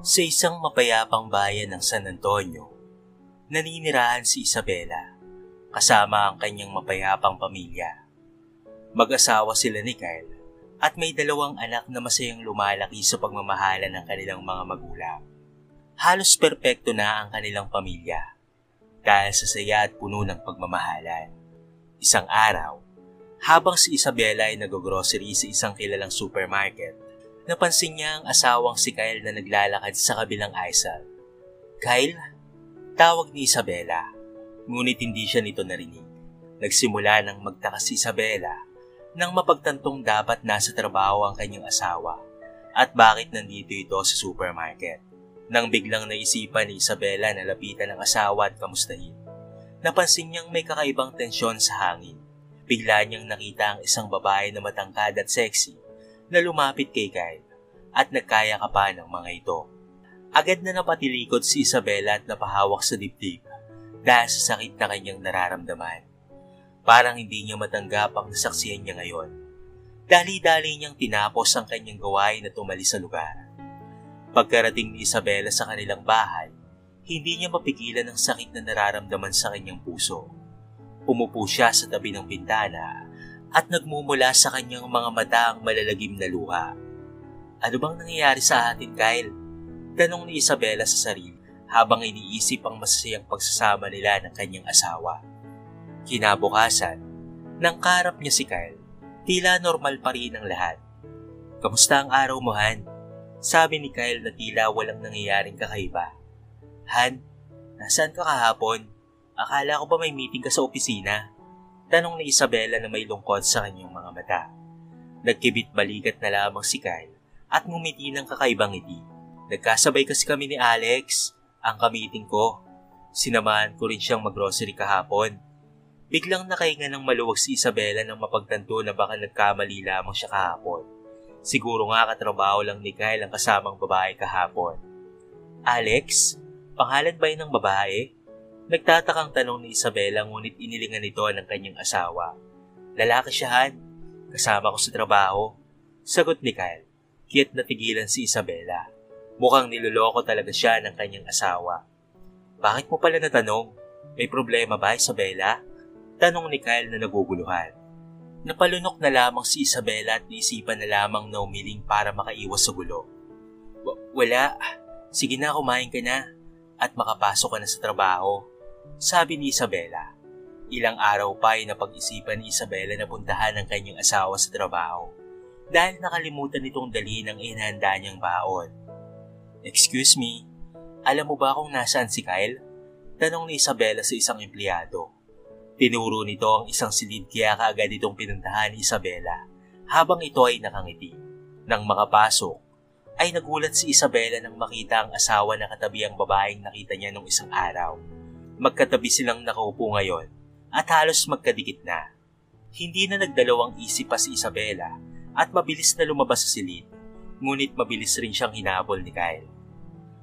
Sa isang mapayapang bayan ng San Antonio, naninirahan si Isabela kasama ang kanyang mapayapang pamilya. Mag-asawa sila ni Kyle at may 2 anak na masayang lumalaki sa pagmamahalan ng kanilang mga magulang. Halos perpekto na ang kanilang pamilya dahil sa saya at puno ng pagmamahalan. Isang araw, habang si Isabela ay nag-grocery sa isang kilalang supermarket, napansin niya ang asawang si Kyle na naglalakad sa kabilang aisle. "Kyle?" Tawag ni Isabela, ngunit hindi siya nito narinig. Nagsimula nang magtaka si Isabela nang mapagtantong dapat nasa trabaho ang kanyang asawa at bakit nandito ito sa supermarket. Nang biglang naisipan ni Isabela na lapitan ang asawa at kamustahin, napansin niyang may kakaibang tensyon sa hangin. Bigla niyang nakita ang isang babae na matangkad at sexy na lumapit kay Kyle at nagkayakapan ng mga ito. Agad na napatilikod si Isabela at napahawak sa dibdib dahil sa sakit na kanyang nararamdaman. Parang hindi niya matanggap ang nasaksihan niya ngayon. Dali-dali niyang tinapos ang kanyang gawain at umalis sa lugar. Pagkarating ni Isabela sa kanilang bahay, hindi niya mapigilan ang sakit na nararamdaman sa kanyang puso. Umupo siya sa tabi ng bintana at nagmumula sa kanyang mga mata ang malalagim na luha. "Ano bang nangyayari sa atin, Kyle?" Tanong ni Isabela sa sarili habang iniisip ang masasayang pagsasama nila ng kanyang asawa. Kinabukasan, nang kaharap niya si Kyle, tila normal pa rin ang lahat. "Kamusta ang araw mo, Han?" Sabi ni Kyle na tila walang nangyayaring kakaiba. "Han, nasaan ka kahapon? Akala ko ba may meeting ka sa opisina?" Tanong ni Isabela na may lungkot sa kanyang mga mata. Nagkibit-balikat na lamang si Kyle at ngumiti ng kakaibang ngiti. "Nagkasabay kasi kami ni Alex, ang kamiting ko. Sinamahan ko rin siyang mag-grocery kahapon." Biglang nakahinga ng maluwag si Isabela nang mapagtanto na baka nagkamali lamang siya kahapon. Siguro nga katrabaho lang ni Kyle ang kasamang babae kahapon. "Alex? Pangalan ba yun ng babae?" Nagtatakang tanong ni Isabela ngunit inilingan nito ng kanyang asawa. "Lalaki siya, Han. Kasama ko sa trabaho." Sagot ni Kyle. Kiyat natigilan si Isabela. Mukhang niloloko talaga siya ng kanyang asawa. "Bakit mo pala natanong? May problema ba, Isabela?" Tanong ni Kyle na naguguluhan. Napalunok na lamang si Isabela at naisipan na lamang na umiling para makaiwas sa gulo. Wala. Sige na, kumain ka na at makapasok ka na sa trabaho," sabi ni Isabela. Ilang araw pa ay napag-isipan ni Isabela na puntahan ang kanyang asawa sa trabaho dahil nakalimutan nitong dalhin ang inihanda niyang baon. "Excuse me, alam mo ba kung nasaan si Kyle?" Tanong ni Isabela sa isang empleyado. Tinuro nito ang isang silid kaya kaagad itong pinuntahan ni Isabela habang ito ay nakangiti. Nang makapasok, ay nagulat si Isabela nang makita ang asawa na katabi ang babaeng nakita niya nung isang araw. Magkatabi silang nakaupo ngayon at halos magkadikit na. Hindi na nagdalawang isip pa si Isabela at mabilis na lumabas sa silid, ngunit mabilis rin siyang hinabol ni Kyle.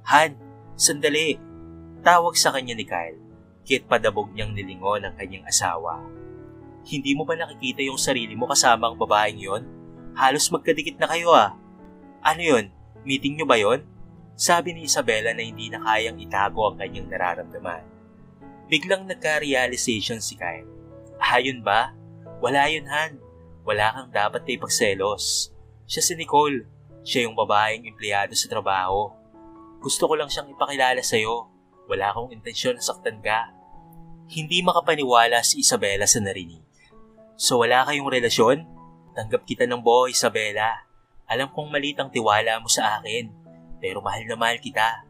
"Han, sandali!" Tawag sa kanya ni Kyle. Kit padabog niyang nilingon ang kanyang asawa. "Hindi mo ba nakikita yung sarili mo kasama ang babaeng yon? Halos magkadikit na kayo ah." "Ano yon? Meeting niyo ba yon?" Sabi ni Isabela na hindi na kayang itago ang kanyang nararamdaman. Biglang nagka-realization si Kyle. "Yun ba? Wala yun, Han. Wala kang dapat na ipagselos. Siya si Nicole. Siya yung babaeng empleyado sa trabaho. Gusto ko lang siyang ipakilala sa'yo. Wala akong intensyon na saktan ka." Hindi makapaniwala si Isabela sa narinig. "So wala kayong relasyon? Tanggap kita ng buo, Isabela. Alam kong maliit ang tiwala mo sa akin, pero mahal na mahal kita.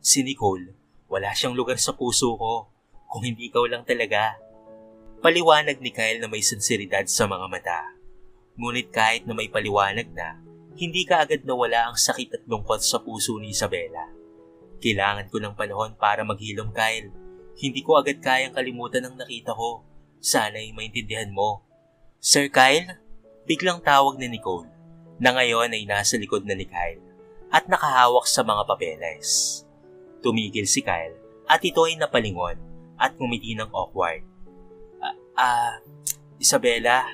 Si Nicole, wala siyang lugar sa puso ko, kung hindi ikaw lang talaga." Paliwanag ni Kyle na may sinseridad sa mga mata. Ngunit kahit na may paliwanag na, hindi kaagad nawala ang sakit at lungkot sa puso ni Isabela. "Kailangan ko ng panahon para maghilom, Kyle. Hindi ko agad kayang kalimutan ang nakita ko. Sana'y maintindihan mo." "Sir Kyle?" Biglang tawag ni Nicole, na ngayon ay nasa likod na ni Kyle at nakahawak sa mga papeles. Tumigil si Kyle at ito ay napalingon at ngumiti ng awkward. Isabela,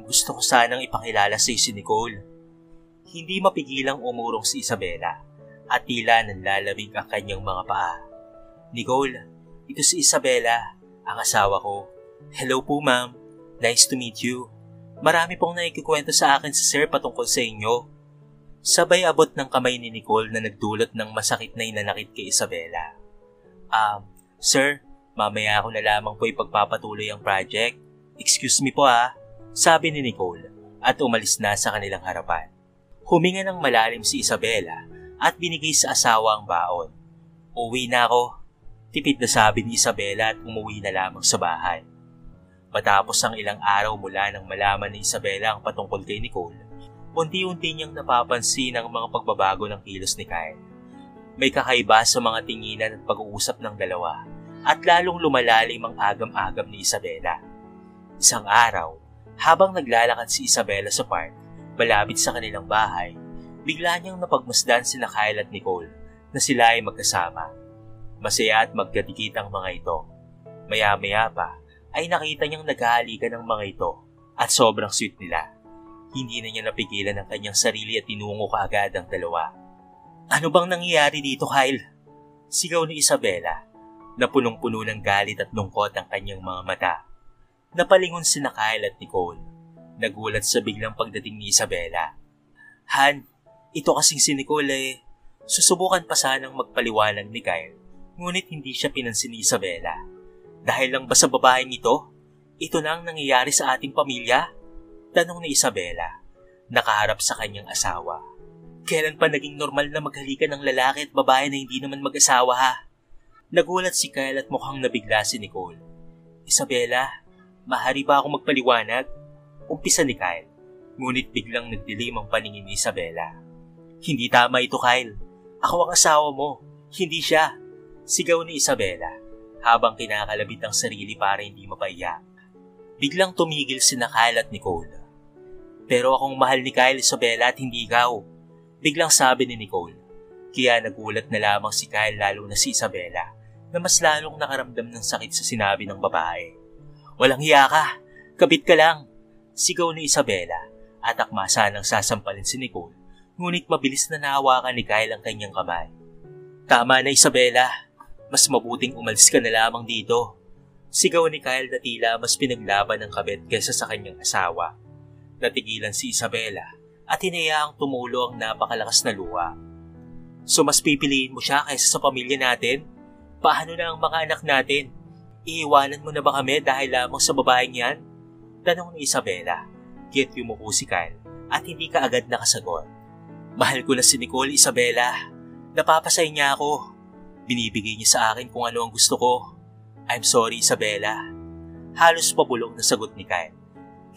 gusto ko sanang ipakilala sa si Nicole." Hindi mapigilang umurong si Isabela at tila nanlalamig ang kanyang mga paa. Nicole, ito si Isabela, ang asawa ko. Hello po ma'am, nice to meet you. Marami pong naikukwento sa akin si sir patungkol sa inyo. Sabay abot ng kamay ni Nicole na nagdulot ng masakit na inanakit kay Isabela. Sir, mamaya ako na lamang po ipagpapatuloy ang project. Excuse me po sabi ni Nicole at umalis na sa kanilang harapan. Huminga ng malalim si Isabela at binigay sa asawa ang baon. Uwi na ako, tipid na sabi ni Isabela at umuwi na lamang sa bahay. Matapos ang ilang araw mula nang malaman ni Isabela ang patungkol kay Nicole, unti-unti niyang napapansin ang mga pagbabago ng kilos ni Kyle. May kakaiba sa mga tinginan at pag-uusap ng dalawa at lalong lumalalim ang agam-agam ni Isabela. Isang araw, habang naglalakad si Isabela sa park, malapit sa kanilang bahay, bigla niyang napagmasdan sina Kyle at Nicole na sila ay magkasama. Masaya at magkadikit ang mga ito. Maya-maya pa ay nakita niyang naghahalikan ang mga ito at sobrang sweet nila. Hindi na niya napigilan ang kanyang sarili at tinungo kaagad ang dalawa. Ano bang nangyayari dito, Kyle? Sigaw ni Isabela na punong-puno ng galit at lungkot ang kanyang mga mata. Napalingon sina Kyle at Nicole. Nagulat sa biglang pagdating ni Isabela. Han, ito kasing si Nicole susubukan pa sanang magpaliwanag ni Kyle, ngunit hindi siya pinansin ni Isabela. Dahil lang ba sa babaeng ito? Ito na ang nangyayari sa ating pamilya? Tanong ni Isabela, nakaharap sa kanyang asawa. Kailan pa naging normal na maghalikan ng lalaki at babae na hindi naman mag-asawa ha? Nagulat si Kyle at mukhang nabigla si Nicole. Isabela, mahari ba ako magpaliwanag? Umpisa ni Kyle, ngunit biglang nagdilim ang paningin ni Isabela. Hindi tama ito, Kyle. Ako ang asawa mo, hindi siya. Sigaw ni Isabela habang kinakalabit ang sarili para hindi mapaiyak. Biglang tumigil sina Kyle at Nicole. Pero akong mahal ni Kyle, Isabela, at hindi ikaw. Biglang sabi ni Nicole. Kaya nagulat na lamang si Kyle lalo na si Isabela na mas lalong nakaramdam ng sakit sa sinabi ng babae. Walang hiya ka, kabit ka lang. Sigaw ni Isabela at akma sanang sasampalin si Nicole, ngunit mabilis na nahawakan ni Kyle ang kanyang kamay. Tama na, Isabela, mas mabuting umalis ka na lamang dito. Sigaw ni Kyle na tila mas pinaglaban ng kabit kaysa sa kanyang asawa. Natigilan si Isabela at hinayaang tumulo ang napakalakas na luha. So mas pipiliin mo siya kaysa sa pamilya natin? Paano na ang mga anak natin? Iiwanan mo na ba kami dahil lamang sa babaeng yan? Tanong ni Isabela, kaya't yumuko si Kyle at hindi ka agad nakasagot. Mahal ko na si Nicole, Isabela. Napapasay niya ako. Binibigay niya sa akin kung ano ang gusto ko. I'm sorry, Isabela. Halos pabulong na sagot ni Kyle.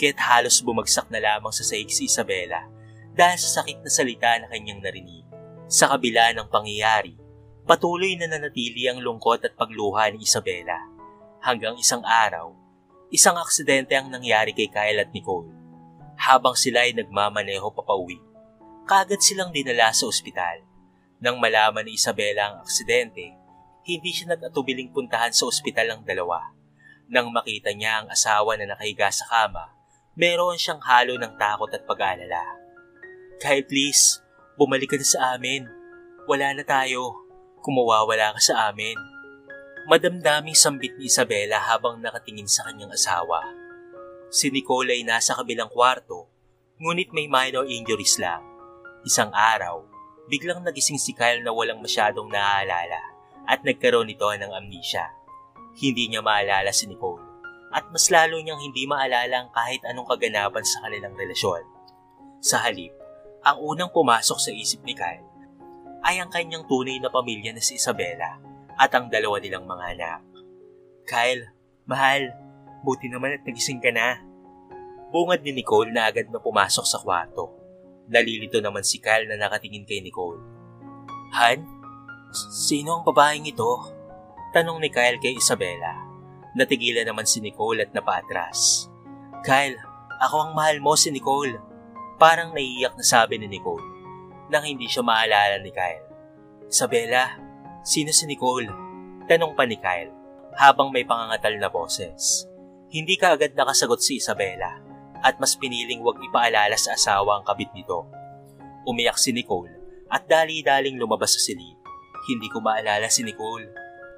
Kaya't halos bumagsak na lamang sa sahig si Isabela dahil sa sakit na salita na kanyang narinig. Sa kabila ng pangyayari, patuloy na nanatili ang lungkot at pagluha ni Isabela. Hanggang isang araw, isang aksidente ang nangyari kay Kyle at Nicole. Habang sila ay nagmamaneho papauwi, kaagad silang dinala sa ospital. Nang malaman ni Isabela ang aksidente, hindi siya nag-atubiling puntahan sa ospital ang dalawa. Nang makita niya ang asawa na nakahiga sa kama, meron siyang halo ng takot at pag-aalala. Kyle, please, bumalik ka na sa amin. Wala na tayo. Kumawawala ka sa amin. Madamdaming sambit ni Isabela habang nakatingin sa kanyang asawa. Si Nicole ay nasa kabilang kwarto, ngunit may minor injuries lang. Isang araw, biglang nagising si Kyle na walang masyadong naaalala at nagkaroon nito ng amnesia. Hindi niya maalala si Nicole at mas lalo niyang hindi maalala ang kahit anong kaganapan sa kanilang relasyon. Sa halip, ang unang pumasok sa isip ni Kyle ay ang kanyang tunay na pamilya na si Isabela at ang dalawa nilang mga anak. Kyle, mahal, buti naman at nagising ka na. Bungad ni Nicole na agad na pumasok sa kwarto. Nalilito naman si Kyle na nakatingin kay Nicole. Han, sino ang babaeng ito? Tanong ni Kyle kay Isabela. Natigilan naman si Nicole at napaatras. Kyle, ako ang mahal mo, si Nicole. Parang naiiyak na sabi ni Nicole nang hindi siya maalala ni Kyle. Isabela, sino si Nicole? Tanong pa ni Kyle habang may pangangatal na boses. Hindi ka agad nakasagot si Isabela at mas piniling wag ipaalala sa asawa ang kabit nito. Umiyak si Nicole at dali-daling lumabas sa silid. Hindi ko maalala si Nicole,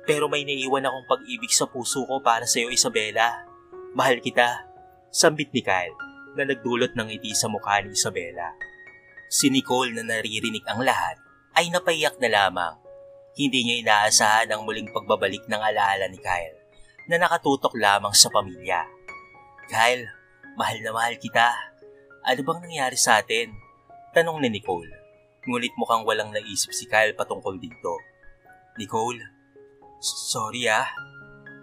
pero may naiwan akong pag-ibig sa puso ko para sa iyo, Isabela. Mahal kita, sambit ni Kyle na nagdulot ng ngiti sa mukha ni Isabela. Si Nicole na naririnig ang lahat ay napaiyak na lamang. Hindi niya inaasahan ang muling pagbabalik ng alaala ni Kyle na nakatutok lamang sa pamilya. Kyle, mahal na mahal kita. Ano bang nangyari sa atin? Tanong ni Nicole. Ngunit mukhang walang naisip si Kyle patungkol dito. Nicole, sorry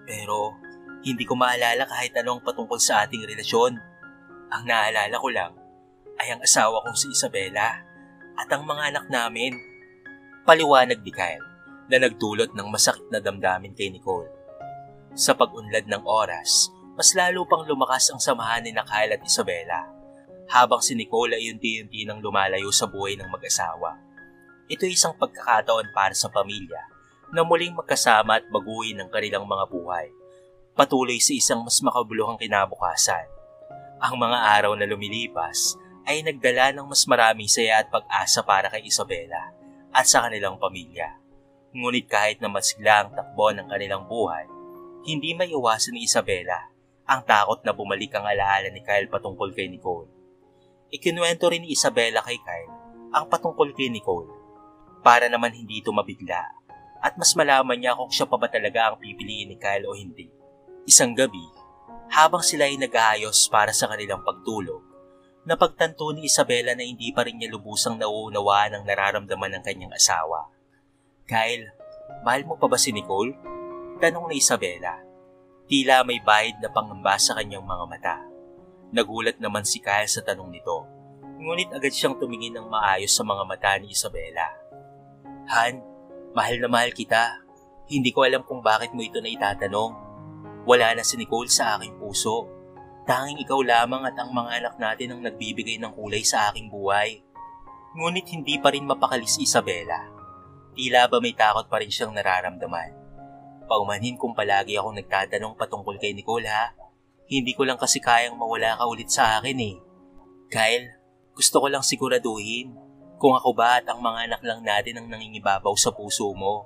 pero hindi ko maalala kahit anong patungkol sa ating relasyon. Ang naalala ko lang ay ang asawa kong si Isabela at ang mga anak namin. Paliwanag ni Kyle na nagdulot ng masakit na damdamin kay Nicole. Sa pag-unlad ng oras, mas lalo pang lumakas ang samahan ni Kyle at Isabela, habang si Nicole ay unti-unti nang lumalayo sa buhay ng mag-asawa. Ito ay isang pagkakataon para sa pamilya na muling magkasama at baguhin ang kanilang mga buhay, patuloy sa isang mas makabuluhang kinabukasan. Ang mga araw na lumilipas ay nagdala ng mas maraming saya at pag-asa para kay Isabela at sa kanilang pamilya. Ngunit kahit na masigla ang takbo ng kanilang buhay, hindi maiwasan ni Isabela ang takot na bumalik ang alaala ni Kyle patungkol kay Nicole. Ikinuwento rin ni Isabela kay Kyle ang patungkol kay Nicole para naman hindi ito mabigla at mas malaman niya kung siya pa ba talaga ang pipiliin ni Kyle o hindi. Isang gabi, habang sila ay nag-aayos para sa kanilang pagtulog, napagtanto ni Isabela na hindi pa rin niya lubusang nauunawaan ang nararamdaman ng kanyang asawa. Kyle, mahal mo pa ba si Nicole? Tanong ni Isabela. Tila may bahid na pangamba sa kanyang mga mata. Nagulat naman si Kyle sa tanong nito, ngunit agad siyang tumingin ng maayos sa mga mata ni Isabela. Han, mahal na mahal kita. Hindi ko alam kung bakit mo ito na itatanong. Wala na si Nicole sa aking puso. Tanging ikaw lamang at ang mga anak natin ang nagbibigay ng kulay sa aking buhay. Ngunit hindi pa rin mapakali si Isabela. Tila ba may takot pa rin siyang nararamdaman. Paumanhin kung palagi akong nagtatanong patungkol kay Nicole Hindi ko lang kasi kayang mawala ka ulit sa akin Kyle, gusto ko lang siguraduhin kung ako ba at ang mga anak lang natin ang nangingibabaw sa puso mo.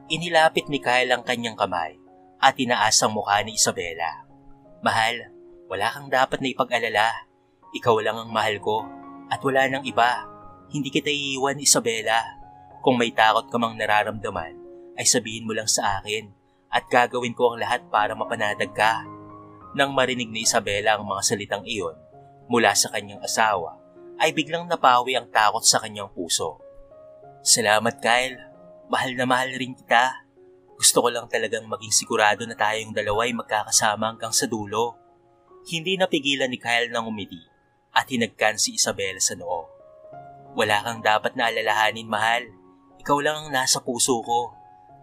Inilapit ni Kyle ang kanyang kamay at tinaas ang mukha ni Isabela. Mahal, wala kang dapat na ipag-alala. Ikaw lang ang mahal ko at wala nang iba. Hindi kita iiwan, Isabela. Kung may takot ka mang nararamdaman, ay sabihin mo lang sa akin at gagawin ko ang lahat para mapanatag ka. Nang marinig ni Isabela ang mga salitang iyon mula sa kanyang asawa, ay biglang napawi ang takot sa kanyang puso. Salamat, Kyle. Mahal na mahal rin kita. Gusto ko lang talagang maging sigurado na tayong dalawa ay magkakasama hanggang sa dulo. Hindi napigilan ni Kyle nang umiti at hinagkan si Isabela sa noo. Wala kang dapat na alalahanin, mahal. Ikaw lang ang nasa puso ko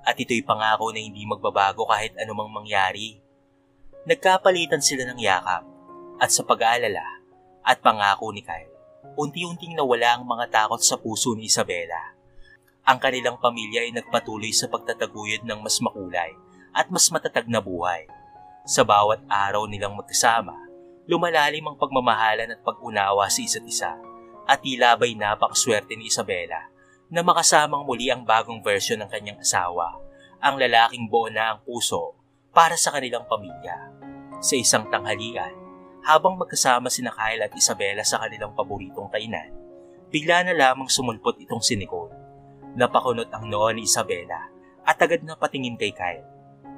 at ito'y pangako na hindi magbabago kahit anumang mangyari. Nagkapalitan sila ng yakap at sa pag-aalala at pangako ni Kyle, unti-unting nawala ang mga takot sa puso ni Isabela. Ang kanilang pamilya ay nagpatuloy sa pagtataguyod ng mas makulay at mas matatag na buhay. Sa bawat araw nilang magkasama, lumalalim ang pagmamahalan at pag-unawa sa isa't isa at tila ba'y napakaswerte ni Isabela na makasamang muli ang bagong version ng kanyang asawa, ang lalaking buo na ang puso para sa kanilang pamilya. Sa isang tanghalian, habang magkasama sina Kyle at Isabela sa kanilang paboritong kainan, bigla na lamang sumulpot itong si Nicole. Napakunot ang noo ni Isabela at agad na patingin kay Kyle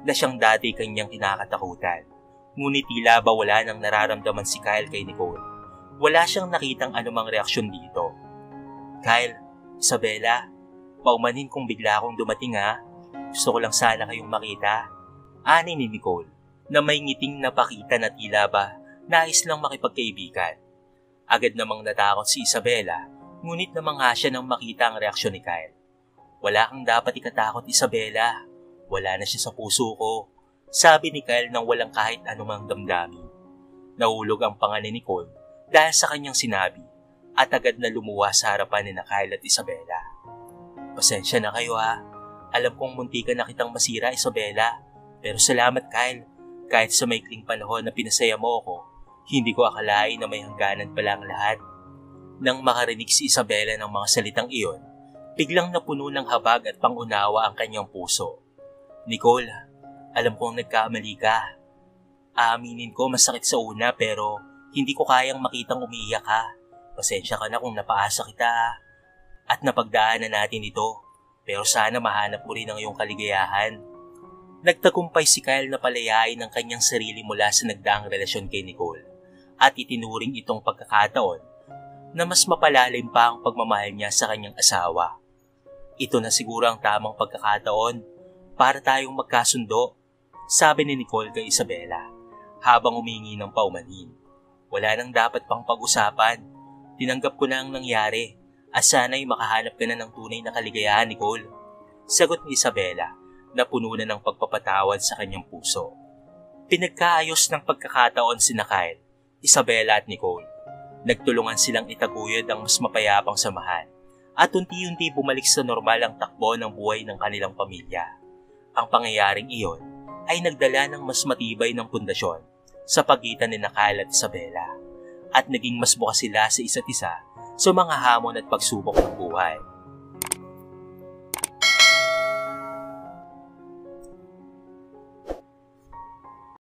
na siyang dati kanyang kinakatakutan. Ngunit tila ba wala nang nararamdaman si Kyle kay Nicole. Wala siyang nakitang anumang reaksyon dito. Kyle, Isabela, paumanhin kung bigla akong dumating Gusto ko lang sana kayong makita. Ani ni Nicole na may ngiting napakita na tila ba nais lang makipagkaibigan. Agad namang natakot si Isabela, ngunit namangha siya nang makita ang reaksyon ni Kyle. Wala kang dapat ikatakot, Isabela. Wala na siya sa puso ko, sabi ni Kyle nang walang kahit anumang damdamin. Nahulog ang panga ni Nicole dahil sa kanyang sinabi at agad na lumuwa sa harapan ni Kyle at Isabela. Pasensya na kayo Alam kong muntikan na kitang masira, Isabela. Pero salamat, Kyle. Kahit sa maikling panahon na pinasaya mo ako, hindi ko akalain na may hangganan pala ang lahat. Nang makarinig si Isabela ng mga salitang iyon, Biglang napuno ng habag at pangunawa ang kanyang puso. Nicole, alam kong nagkamali ka. Aaminin ko masakit sa una pero hindi ko kayang makitang umiiyak ka. Pasensya ka na kung napaasa kita at napagdaanan natin ito. Pero sana mahanap mo rin ang iyong kaligayahan. Nagtagumpay si Kyle na palayain ang kanyang sarili mula sa nagdaang relasyon kay Nicole at itinuring itong pagkakataon na mas mapalalim pa ang pagmamahal niya sa kanyang asawa. Ito na siguro ang tamang pagkakataon para tayong magkasundo, sabi ni Nicole kay Isabela habang humingi ng paumanhin. Wala nang dapat pang pag-usapan. Tinanggap ko na ang nangyari at sana'y makahanap ka na ng tunay na kaligayahan, Nicole. Sagot ni Isabela na puno na ng pagpapatawad sa kanyang puso. Pinagkaayos ng pagkakataon sina Kyle, Isabela at Nicole. Nagtulungan silang itaguyod ang mas mapayapang samahan at unti-unti bumalik sa normal ang takbo ng buhay ng kanilang pamilya. Ang pangyayaring iyon ay nagdala ng mas matibay ng pundasyon sa pagitan ni Kyle at Isabela at naging mas bukas sila sa isa't isa sa mga hamon at pagsubok ng buhay.